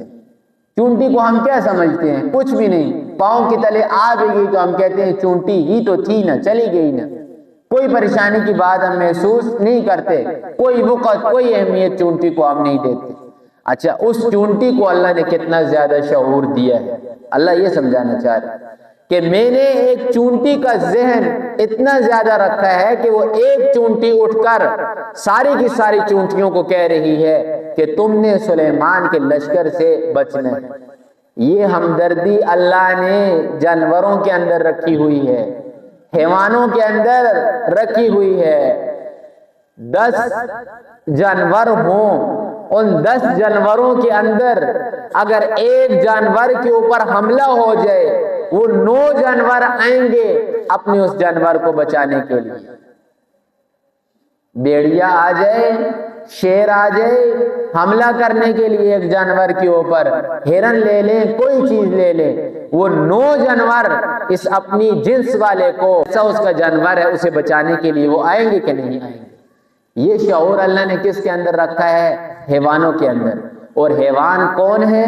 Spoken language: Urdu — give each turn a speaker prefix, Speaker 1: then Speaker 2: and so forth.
Speaker 1: سے۔ چونٹی کو ہم کیا سمجھتے ہیں؟ کچھ بھی نہیں، پاؤں کے تلے آ بھی گئی تو ہم کہتے ہیں چونٹی ہی تو تھی نا، چلی گئی نا، کوئی پریشانی کی بات ہم محسوس نہیں کرتے، کوئی وقت کوئی اہمیت چونٹی کو ہم نہیں دیتے۔ اچھا، اس چونٹی کو اللہ نے کتنا زیادہ شعور دیا ہے۔ اللہ یہ سمجھانا چاہ رہا ہے کہ میں نے ایک چونٹی کا ذہن اتنا زیادہ رکھا ہے کہ وہ ایک چونٹی اٹھ کر ساری کی ساری چونٹیوں کو کہہ رہی ہے کہ تم نے سلیمان کے لشکر سے بچنا ہے۔ یہ ہمدردی اللہ نے جانوروں کے اندر رکھی ہوئی ہے، حیوانوں کے اندر رکھی ہوئی ہے۔ 10 جانور ہوں، ان 10 جانوروں کے اندر اگر ایک جانور کے اوپر حملہ ہو جائے، وہ 9 جانور آئیں گے اپنے اس جانور کو بچانے کے لیے۔ بیڑیا آ جائے، شیر آ جائے حملہ کرنے کے لیے ایک جانور کے اوپر، ہرن لے لیں، کوئی چیز لے لیں، وہ 9 جانور اس اپنی جنس والے کو، ایسا اس کا جانور ہے، اسے بچانے کے لیے وہ آئیں گے کہ نہیں آئیں گے؟ یہ شعور اللہ نے کس کے اندر رکھا ہے؟ حیوانوں کے اندر۔ اور حیوان کون ہے؟